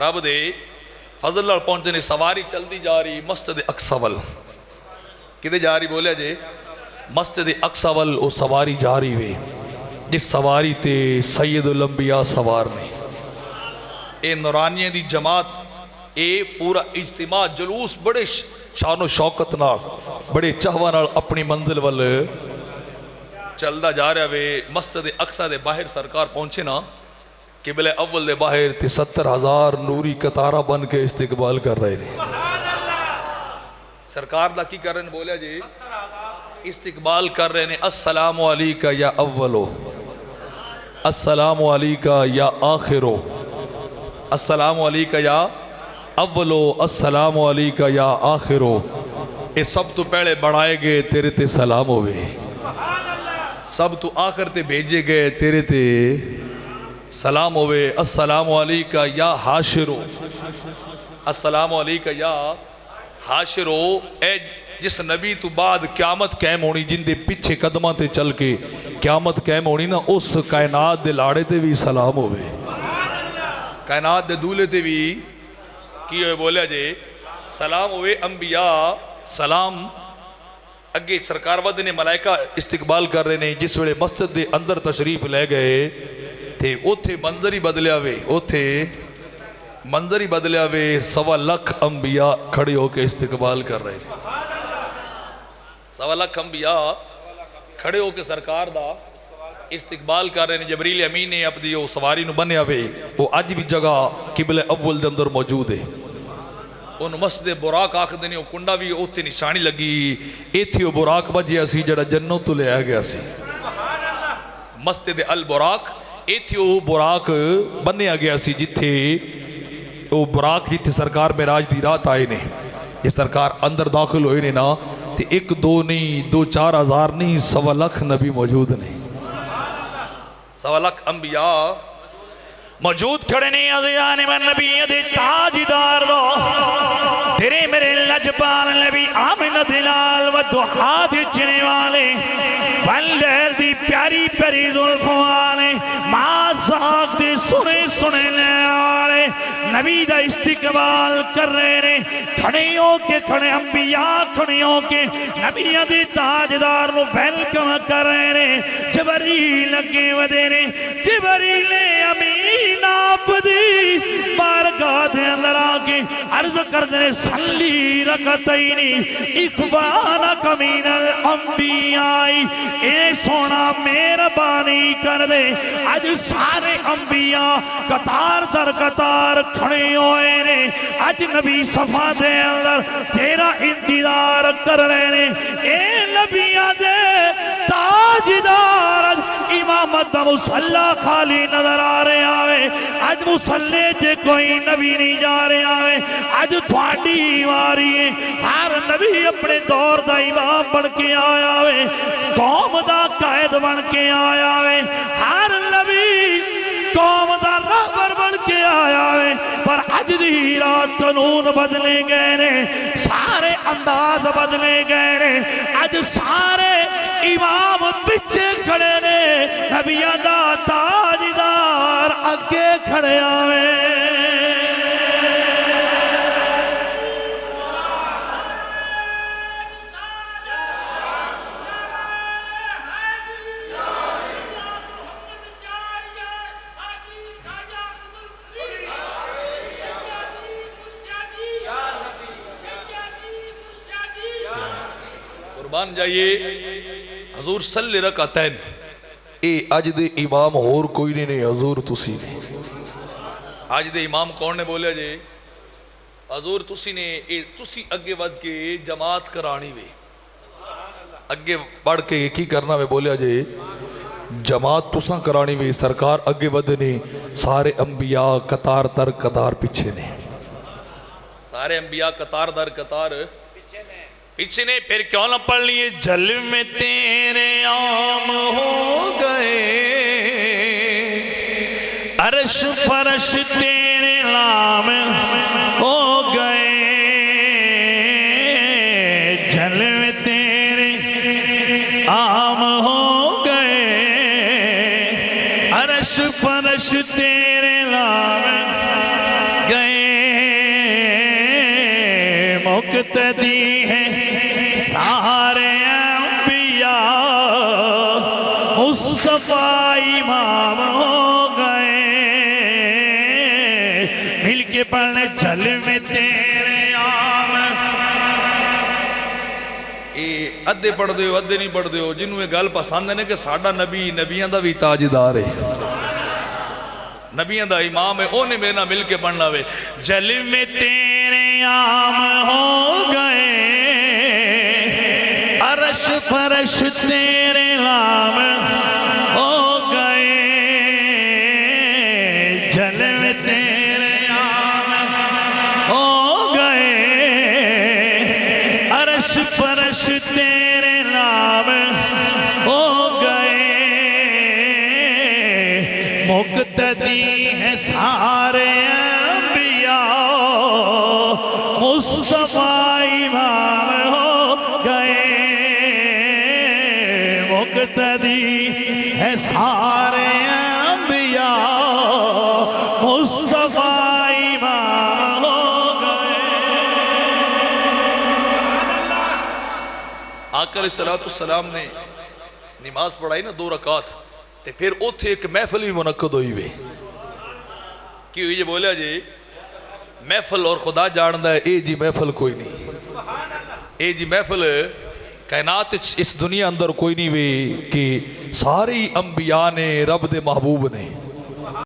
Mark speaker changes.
Speaker 1: رب دے فضل اللہ پہنچے نے سواری چل دی جا رہی مسجد اقصی ول کدے جا رہی بولے جے مسجد اقصی ول او سواری جا رہی وے جس سواری تے سید الانبیاء سوار نے اے نورانیہ دی جماعت اے پورا اجتماع جلوس بڑے شان و شوکت نال بڑے چہوہ نال اپنی منزل ول چلدا جا رہا وے مسجد اقصی دے باہر سرکار پہنچے نا قبلہ اول دے باہر تے 70,000 نوری قطارہ بن کے استقبال کر رہے نے سرکار دا کی کر رہے ہیں بولیا جی استقبال کر رہے ہیں السلام علیکہ یا اولو السلام علیکہ یا آخرو السلام علیکہ یا اولو السلام علیکہ یا آخرو اے سب تو پہلے بڑھائے گئے تیرے تے سلام ہوئے سب تو آخر تے بھیجے گئے تیرے تے سلام ہوئے السلام علیکہ یا حاشرو السلام علیکہ یا حاشرو اے جس نبی تو بعد قیامت قائم ہونی جن دے پیچھے قدمہ تے چل کے قیامت قائم ہونی نا اس کائنات دے لاڑے تے بھی سلام ہوئے کائنات دے دولے تے بھی کی ہوئے بولیا جے سلام ہوئے انبیاء سلام اگے سرکار ودنے ملائکہ استقبال کر رہے نے جس ویلے مسجد دے اندر تشریف لے گئے تھے اوتھے منظری بدلیا وے اوتھے منظری بدلیا وے 1.25 لاکھ انبیاء کھڑے ہو کے استقبال کر رہے ہیں 1.25 لاکھ انبیاء کھڑے ہو کے سرکار دا استقبال کر رہے ہیں جبریل امین نے اپنی وہ سواری نو بنیا وے وہ اج بھی جگہ قبلہ اول دے اندر موجود ہے ان مسجد براق آخ دینے وہ کنڈا بھی اوتے نشانی لگی ایتھی وہ براق بجیا سی جڑا جنوں تو لے آ گیا سی مسجد البراق ایتھی وہ براق بنیا گیا سی جتھے وہ براق جتھے سرکار معراج دی رات آئے نے یہ سرکار اندر داخل ہوئے نے نا تے 1 2 نہیں 2 4 ہزار نہیں 1.25 لاکھ نبی موجود نے 1.25 لاکھ انبیاء موجود کھڑے نہیں عزیزان من نبی دے تاجدار دو تیرے میرے لجبال نبی آمن دلال و دعا دے چنے والے واللیل دی پیاری پیاری ظلفوں والے مازاق دے سنے سنے لے والے نبی دا استقبال کر رہے نے کھڑیوں کے کھڑے انبیاء کھڑیوں کے نبی دے تاجدار نو ویلکم کر رہے نے جبریل لگے ودے نے جبریل امین آپ دی بارگاہ دے اندر آکے عرض کر دے صلی رکعتینی اخوانک من الانبیاء اے سونا مہربانی کر دے آج سارے انبیاء قطار در قطار کھڑے ہوئے نے آج نبی صفحہ دے اندر تیرا انتظار کر رہے نے اے نبیہ دے تاجدار امامت دا مسلح خالی نظر آ رہے آوے آج مسلح تے کوئی نبی نہیں جا رہے آوے آج تھوڑی واری ہے ہر نبی اپنے دور دا امام بن کے آیا وے قوم دا قائد بن کے آیا وے ہر نبی قوم دا رہبر بن کے آیا وے پر اج دی رات قانون بدلے گئے نے سارے انداز بدلے گئے نے اج سارے امام پچھے کھڑے نے نبیہ دا تاجدار اگے کھڑے آوے قربان جائیے حضور صلی رکعتین اے آج دے امام اور کوئی نہیں حضور تسی نے آج دے امام کون نے بولیا جے حضور تسی نے تسی اگے ود کے جماعت کرانی وے اگے بڑھ کے کی کرنا وے بولیا جے جماعت تساں کرانی وے سرکار اگے ودنے سارے انبیاء قطار در قطار پیچھے نے سارے انبیاء قطار در قطار پیچھے نے پھر کیوں نہ پڑھ لیے جلوے میں تیرے عام ہو گئے عرش فرش تیرے نام ہو گئے جلوے تیرے عام ہو گئے عرش فرش تیرے نام گئے
Speaker 2: مقتدی ہیں سارے انبیاء مصطفیٰ امام ہو گئے مل کے پڑھنے چل میں تیرے عام
Speaker 1: ادھے پڑھ دیو ادھے نہیں پڑھ دیو جنہوں یہ گل پسند ہے کہ ساڑھا نبی نبیان دا بھی تاجدار ہے نبیان دا امام ہے اونے میں نہ مل کے پڑھنا وے
Speaker 2: جل میں تیرے عام ہو گئے عرش فرش تیرے لام ہو گئے جل میں تیرے عام ہو گئے عرش فرش تیرے نام ہو گئے مقتدی ہیں سارے انبیاء مصطفیٰ امام ہو گئے مقتدی ہیں سارے انبیاء مصطفیٰ امام ہو گئے
Speaker 1: آقا علیہ السلام نے نماز پڑھائی نا 2 رکعت تے پھر اوتھے ایک محفل بھی منعقد ہوئی وے کی ہوئی جی بولیا جی محفل اور خدا جاندہ ہے اے جی محفل کوئی نہیں اے جی محفل کائنات اس دنیا اندر کوئی نہیں وے کہ ساری انبیاء نے رب دے محبوب نے